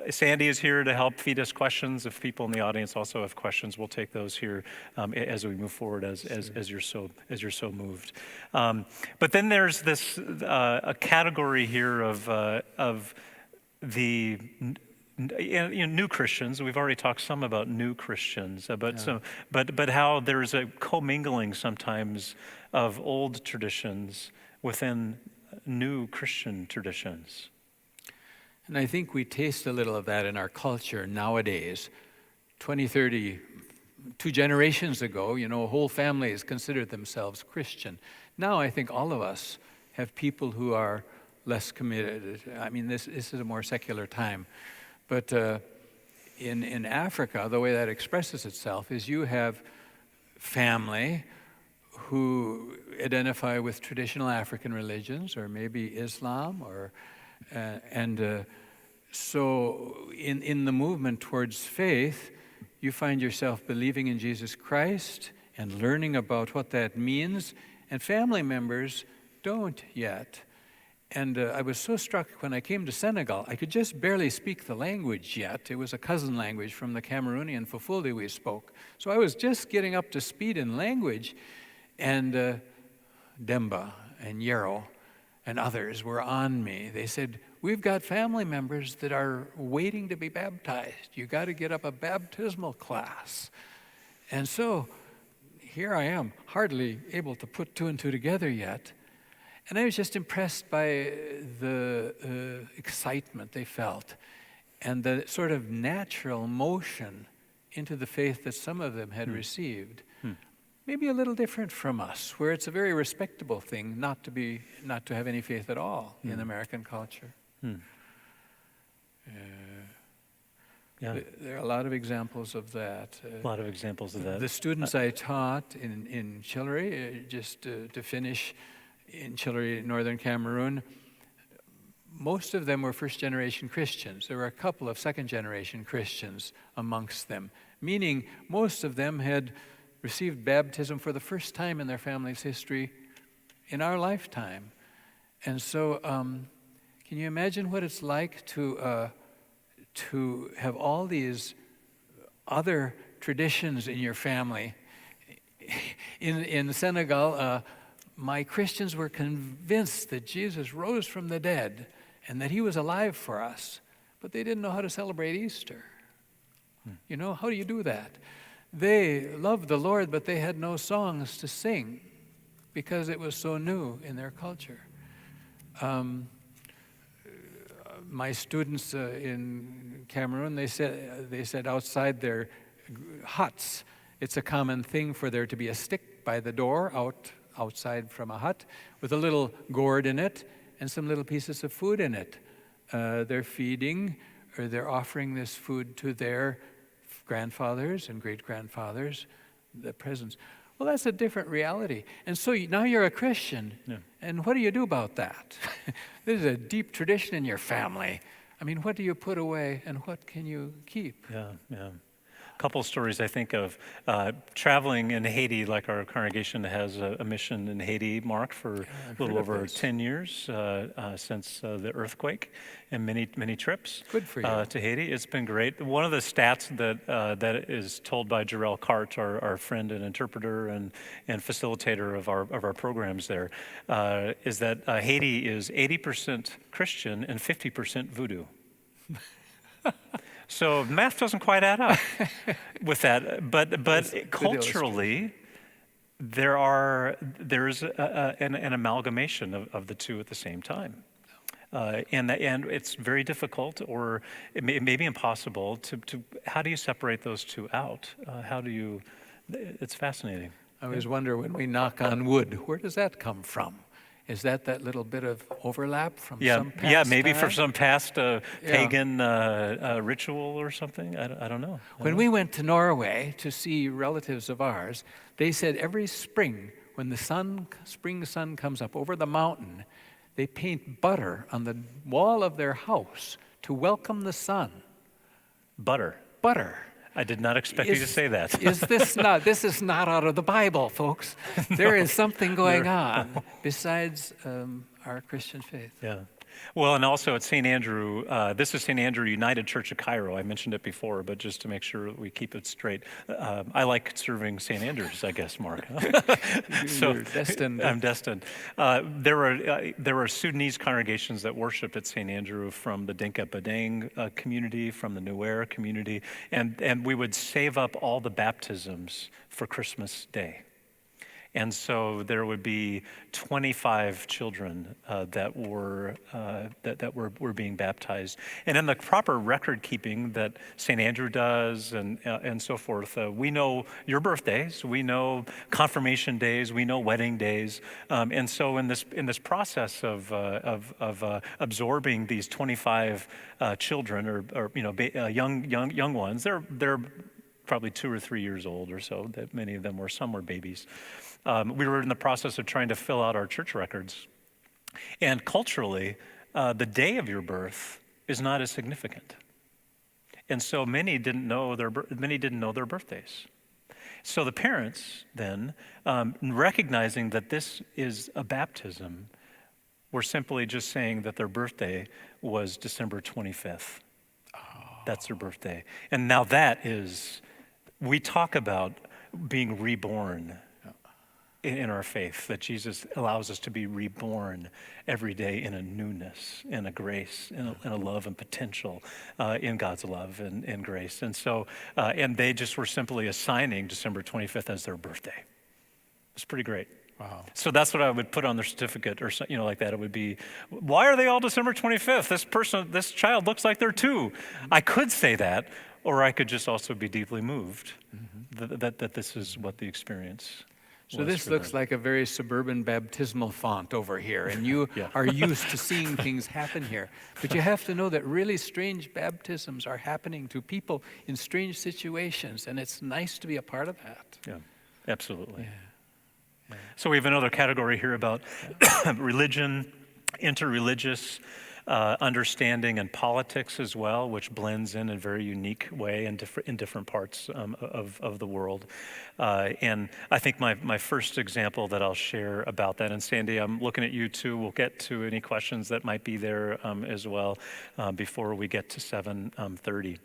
Sandy is here to help feed us questions. If people in the audience also have questions, we'll take those here as we move forward as you're so moved. But then there's this a category here of the new Christians. We've already talked some about new Christians, but how there's a commingling sometimes of old traditions within new Christian traditions. And I think we taste a little of that in our culture nowadays. 20, 30, 2 generations ago, whole families considered themselves Christian. Now I think all of us have people who are less committed. I mean, this is a more secular time. But in Africa, the way that expresses itself is you have family who identify with traditional African religions, or maybe Islam, so in the movement towards faith, you find yourself believing in Jesus Christ and learning about what that means, and family members don't yet. And I was so struck when I came to Senegal. I could just barely speak the language yet. It was a cousin language from the Cameroonian Fulfulde we spoke. So I was just getting up to speed in language, and Demba and Yero and others were on me. They said, "We've got family members that are waiting to be baptized. You got to get up a baptismal class." And so here I am, hardly able to put 2 and 2 together yet. And I was just impressed by the excitement they felt and the sort of natural motion into the faith that some of them had received. Maybe a little different from us, where it's a very respectable thing not to have any faith at all in American culture. Yeah. There are a lot of examples of that. A lot of examples of that. The students I taught in Chile, just to finish, in Chile, northern Cameroon, most of them were first-generation Christians. There were a couple of second-generation Christians amongst them, meaning most of them had received baptism for the first time in their family's history in our lifetime. And so can you imagine what it's like to have all these other traditions in your family? In Senegal, my Christians were convinced that Jesus rose from the dead and that he was alive for us, but they didn't know how to celebrate Easter. You know, how do you do that? They loved the Lord, but they had no songs to sing because it was so new in their culture. My students in Cameroon, they said outside their huts, it's a common thing for there to be a stick by the door outside from a hut with a little gourd in it and some little pieces of food in it. They're feeding, or they're offering this food to their grandfathers and great-grandfathers, the presents. Well, that's a different reality. And so now you're a Christian, and what do you do about that? This is a deep tradition in your family. I mean, what do you put away, and what can you keep? Yeah. A couple stories I think of. Traveling in Haiti, like our congregation has a mission in Haiti, Mark, for a little over 10 years since the earthquake, and many trips Good for you. to Haiti. It's been great. One of the stats that is told by Jarrell Cart, our friend and interpreter and facilitator of our programs there, is that Haiti is 80% Christian and 50% voodoo. So math doesn't quite add up with that, but culturally, there's an amalgamation of the two at the same time, and it's very difficult, or it may be impossible to. How do you separate those two out? It's fascinating. I always wonder when we knock on wood, where does that come from? Is that little bit of overlap from some past Yeah, maybe time? from some past pagan ritual or something. I don't know. When we went to Norway to see relatives of ours, they said every spring when the spring sun comes up over the mountain, they paint butter on the wall of their house to welcome the sun. Butter. I did not expect you to say that. This is not out of the Bible, folks. There is something going on besides our Christian faith. Yeah. Well, and also at St. Andrew, this is St. Andrew United Church of Cairo. I mentioned it before, but just to make sure we keep it straight. I like serving St. Andrews, I guess, Mark. So you're destined. I'm destined. There were Sudanese congregations that worshipped at St. Andrew from the Dinka Badang community, from the Nuer community, and we would save up all the baptisms for Christmas Day. And so there would be 25 children that were being baptized, and in the proper record keeping that St. Andrew does, and so forth. We know your birthdays, we know confirmation days, we know wedding days, and so in this process of absorbing these 25 children, or young ones, they're probably 2 or 3 years old or so. That many of them were, some were babies. We were in the process of trying to fill out our church records. And culturally, the day of your birth is not as significant. And so many didn't know their birthdays. So the parents then, recognizing that this is a baptism, were simply just saying that their birthday was December 25th. That's their birthday. And now we talk about being reborn in our faith, that Jesus allows us to be reborn every day in a newness, in a grace, in a love and potential, in God's love and grace. And so, and they just were simply assigning December 25th as their birthday. It's pretty great. Wow. So that's what I would put on their certificate or like that. It would be, why are they all December 25th? This child looks like they're 2. I could say that, or I could just also be deeply moved that this is what the experience So was this for looks them. like a very suburban baptismal font over here, and you Yeah. are used to seeing things happen here. But you have to know that really strange baptisms are happening to people in strange situations, and it's nice to be a part of that. Yeah, absolutely. Yeah. So we have another category here about religion, interreligious understanding, and politics as well, which blends in a very unique way in different parts of the world. And I think my first example that I'll share about that, and Sandy, I'm looking at you too. We'll get to any questions that might be there as well before we get to 7:30.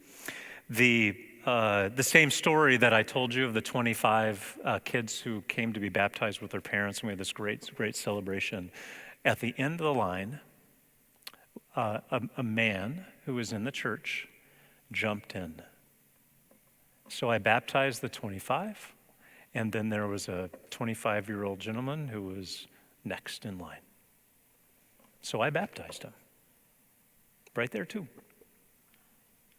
The same story that I told you of the 25 kids who came to be baptized with their parents, and we had this great celebration. At the end of the line, a man who was in the church jumped in. So I baptized the 25, and then there was a 25-year-old gentleman who was next in line. So I baptized him right there too,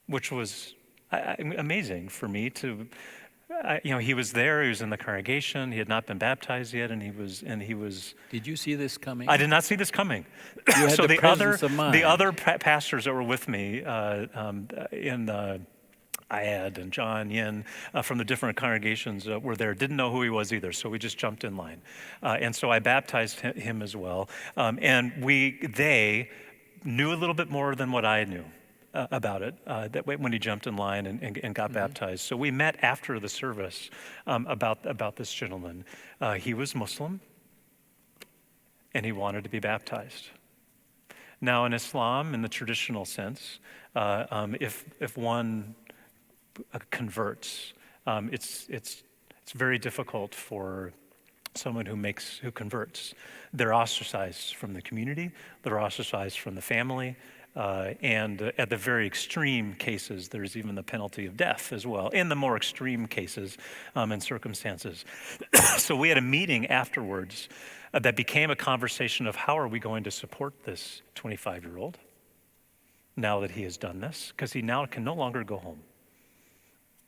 which was amazing for me to, he was there, he was in the congregation, he had not been baptized yet, and he was. Did you see this coming? I did not see this coming. You had So the presence of mind. the other pastors that were with me in Ayad and John Yin from the different congregations were there, didn't know who he was either, so we just jumped in line. And so I baptized him as well. And they knew a little bit more than what I knew about it that when he jumped in line and got baptized. So we met after the service about this gentleman. He was Muslim, and he wanted to be baptized. Now in Islam, in the traditional sense, if one converts, it's very difficult for someone who converts. They're ostracized from the community, they're ostracized from the family, and at the very extreme cases, there's even the penalty of death as well, in the more extreme cases and circumstances. So we had a meeting afterwards that became a conversation of how are we going to support this 25-year-old now that he has done this, because he now can no longer go home.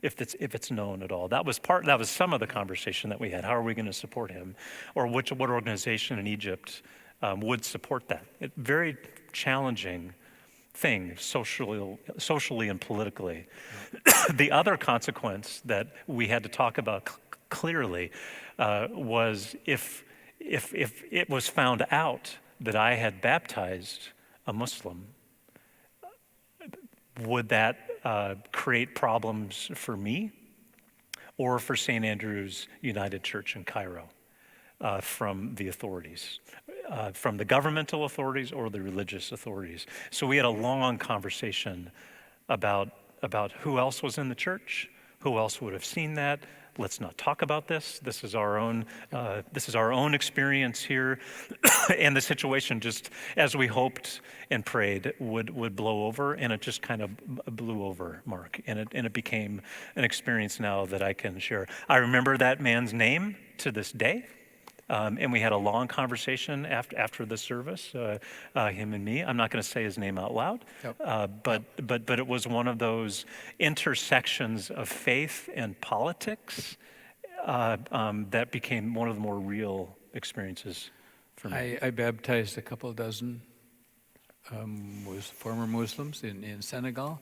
If it's known at all. That was some of the conversation that we had. How are we going to support him? Or what organization in Egypt would support that? Very challenging thing socially and politically. The other consequence that we had to talk about clearly was if it was found out that I had baptized a Muslim, would that create problems for me or for St. Andrew's United Church in Cairo from the authorities, from the governmental authorities or the religious authorities? So we had a long conversation about who else was in the church, who else would have seen that. Let's not talk about this. This is our own experience here, and the situation, just as we hoped and prayed, would blow over, and it just kind of blew over, Mark, and it became an experience now that I can share. I remember that man's name to this day. And we had a long conversation after the service, him and me. I'm not going to say his name out loud, but it was one of those intersections of faith and politics that became one of the more real experiences for me. I baptized a couple dozen former Muslims in Senegal,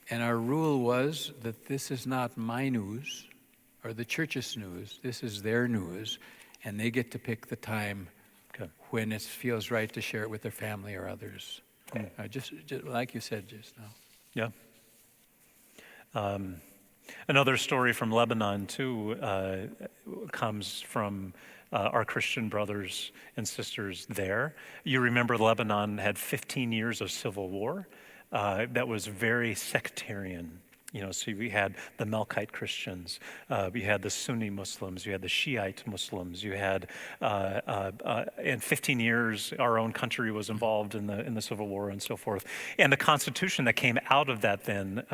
and our rule was that this is not my news or the church's news. This is their news. And they get to pick the time when it feels right to share it with their family or others. Just like you said just now. Yeah. Another story from Lebanon, too, comes from our Christian brothers and sisters there. You remember Lebanon had 15 years of civil war that was very sectarian. So we had the Melkite Christians, we had the Sunni Muslims, you had the Shiite Muslims, you had, in 15 years, our own country was involved in the Civil War and so forth. And the Constitution that came out of that then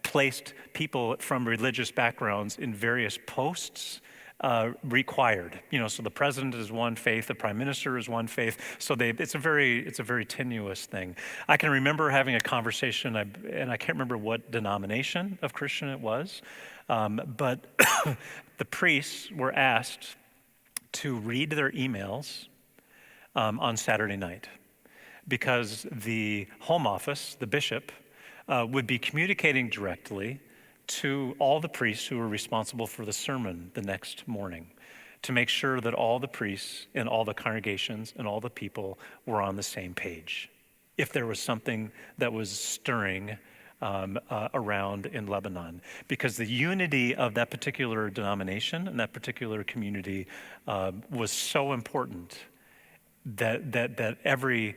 placed people from religious backgrounds in various posts required. So the president is one faith, the prime minister is one faith. So it's a very tenuous thing. I can remember having a conversation, and I can't remember what denomination of Christian it was, but the priests were asked to read their emails on Saturday night, because the home office, the bishop, would be communicating directly to all the priests who were responsible for the sermon the next morning, to make sure that all the priests and all the congregations and all the people were on the same page. If there was something that was stirring around in Lebanon, because the unity of that particular denomination and that particular community was so important that every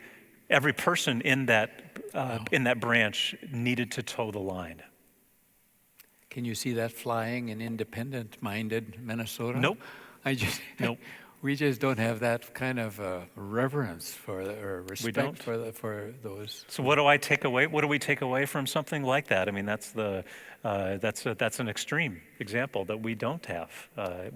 person in that branch needed to toe the line. Can you see that flying in independent-minded Minnesota? Nope. Nope. We just don't have that kind of reverence or respect for those. So what do I take away? What do we take away from something like that? I mean, that's an extreme example that we don't have.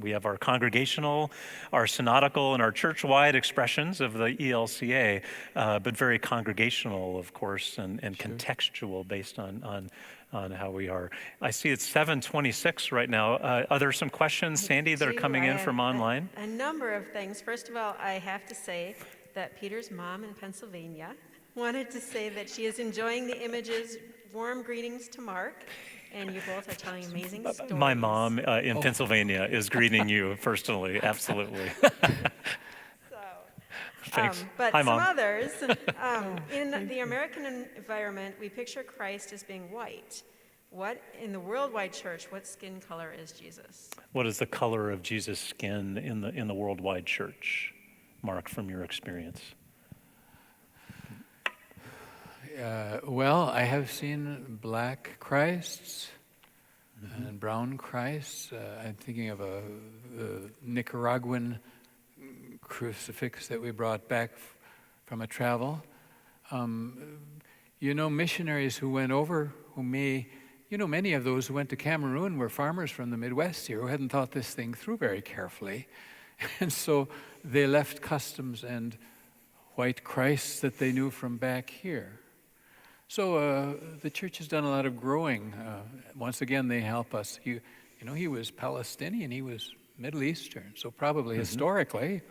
We have our congregational, our synodical, and our church-wide expressions of the ELCA, but very congregational, of course, and sure, contextual based on how we are. I see it's 7:26 right now. Are there some questions, Sandy, that are coming in from online? A number of things. First of all, I have to say that Peter's mom in Pennsylvania wanted to say that she is enjoying the images. Warm greetings to Mark, and you both are telling amazing stories. My mom in Pennsylvania is greeting you personally, absolutely. Thanks. But Hi, some Mom. others, in the American environment, we picture Christ as being white. What, in the worldwide church, what skin color is Jesus? What is the color of Jesus' skin in the worldwide church, Mark, from your experience? Well, I have seen black Christs and brown Christs. I'm thinking of a Nicaraguan crucifix that we brought back from a travel. Missionaries who went over, many of those who went to Cameroon were farmers from the Midwest here who hadn't thought this thing through very carefully. And so they left customs and white Christs that they knew from back here. So the church has done a lot of growing. Once again, they help us. He was Palestinian, he was Middle Eastern, so probably historically,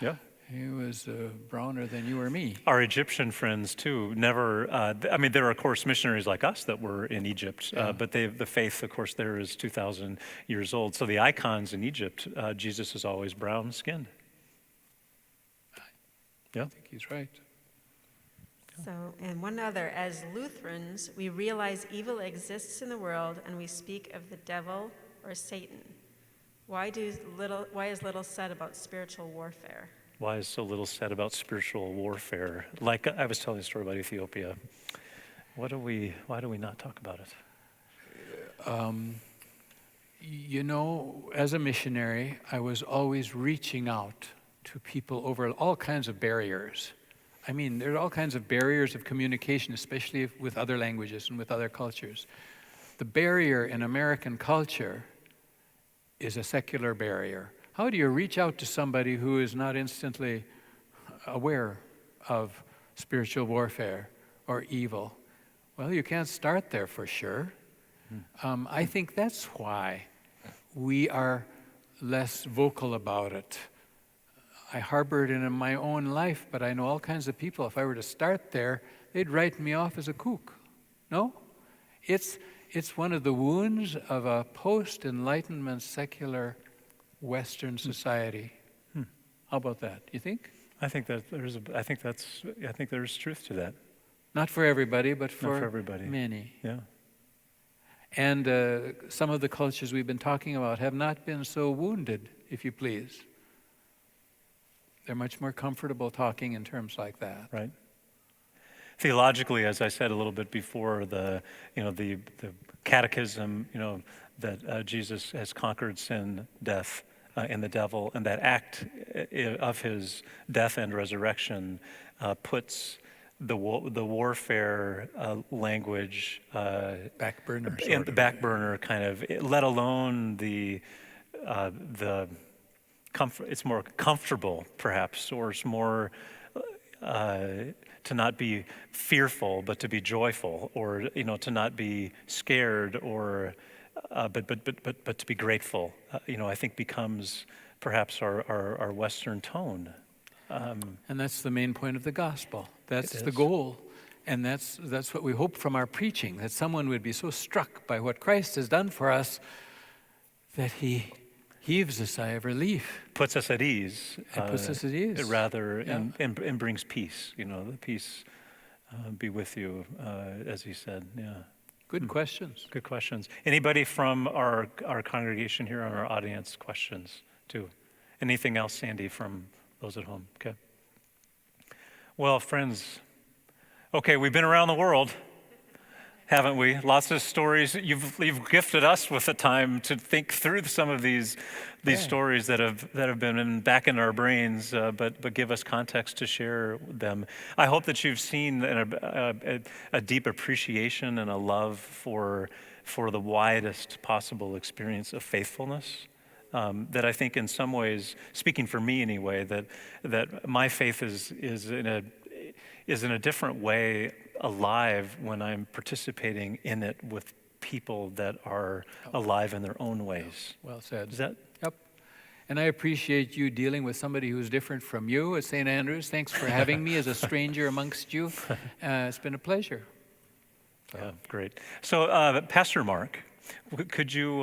yeah, he was browner than you or me. Our Egyptian friends too never. There are of course missionaries like us that were in Egypt, but the faith, of course, there is 2,000 years old. So the icons in Egypt, Jesus is always brown-skinned. Yeah, I think he's right. So, and one other, as Lutherans, we realize evil exists in the world and we speak of the devil or Satan. Why is little said about spiritual warfare? Why is so little said about spiritual warfare? Like I was telling a story about Ethiopia. Why do we not talk about it? As a missionary, I was always reaching out to people over all kinds of barriers. There are all kinds of barriers of communication, especially with other languages and with other cultures. The barrier in American culture is a secular barrier. How do you reach out to somebody who is not instantly aware of spiritual warfare or evil? Well, you can't start there for sure. I think that's why we are less vocal about it. I harbor it in my own life, but I know all kinds of people, if I were to start there, they'd write me off as a kook. No? It's one of the wounds of a post-Enlightenment secular Western society. How about that? You think? I think there's truth to that. Not for everybody, but Not for everybody. Many. Yeah. And some of the cultures we've been talking about have not been so wounded, if you please. They're much more comfortable talking in terms like that. Right. Theologically, as I said a little bit before, the catechism, that Jesus has conquered sin, death, and the devil, and that act of his death and resurrection puts the warfare language back burner, in the back burner, kind of, let alone the it's more comfortable, perhaps, or it's more to not be fearful, but to be joyful, or to not be scared, or but to be grateful. I think becomes perhaps our Western tone. And that's the main point of the gospel. That's It the is. goal. And that's what we hope from our preaching, that someone would be so struck by what Christ has done for us that he heaves a sigh of relief. Puts us at ease. It puts us at ease. Rather, Yeah. and brings peace. The peace be with you, as he said. Yeah. Good questions. Good questions. Anybody from our congregation here, on our audience, questions too? Anything else, Sandy, from those at home? Okay. Well, friends, okay, we've been around the world, haven't we? Lots of stories. You've gifted us with the time to think through some of these stories that have been back in our brains, but give us context to share them. I hope that you've seen a deep appreciation and a love for the widest possible experience of faithfulness. That I think, in some ways, speaking for me anyway, that my faith is in a different way alive when I'm participating in it with people that are alive in their own ways. Well said. Is that? Yep. And I appreciate you dealing with somebody who's different from you at St. Andrews. Thanks for having me as a stranger amongst you. It's been a pleasure. Yeah, great. So, Pastor Mark, could you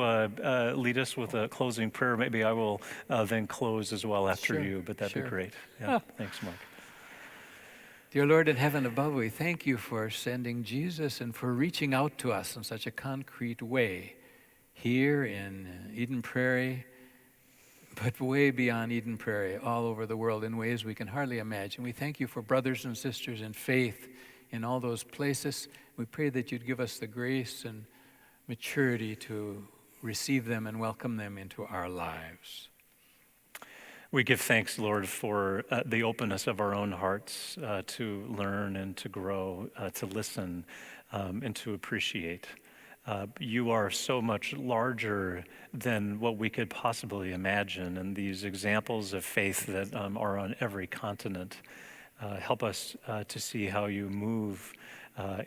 lead us with a closing prayer? Maybe I will then close as well after Sure, you, but that'd sure. be great. Yeah, thanks, Mark. Dear Lord in heaven above, we thank you for sending Jesus and for reaching out to us in such a concrete way here in Eden Prairie, but way beyond Eden Prairie, all over the world in ways we can hardly imagine. We thank you for brothers and sisters in faith in all those places. We pray that you'd give us the grace and maturity to receive them and welcome them into our lives. We give thanks, Lord, for the openness of our own hearts to learn and to grow, to listen and to appreciate. You are so much larger than what we could possibly imagine, and these examples of faith that are on every continent help us to see how you move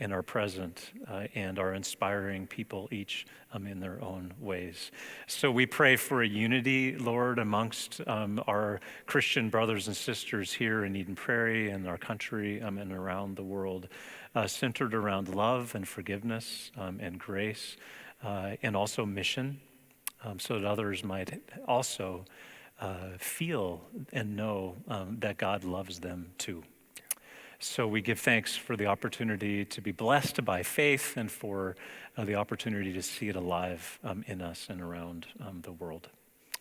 in our present and are inspiring people each in their own ways. So we pray for a unity, Lord, amongst our Christian brothers and sisters here in Eden Prairie and our country and around the world, centered around love and forgiveness and grace and also mission, so that others might also feel and know that God loves them too. So we give thanks for the opportunity to be blessed by faith and for the opportunity to see it alive in us and around the world.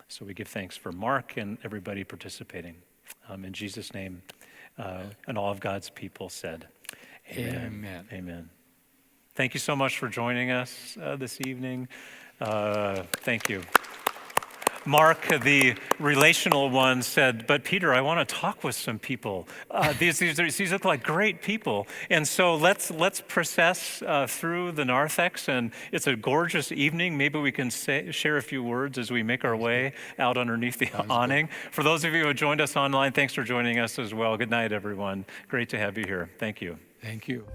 So we give thanks for Mark and everybody participating. In Jesus' name, and all of God's people said, amen. Amen. Amen. Thank you so much for joining us this evening. Thank you. Mark, the relational one, said, but Peter, I want to talk with some people. These look like great people. And so let's process through the narthex, and it's a gorgeous evening. Maybe we can share a few words as we make our way out underneath the awning. For those of you who have joined us online, thanks for joining us as well. Good night, everyone. Great to have you here. Thank you. Thank you.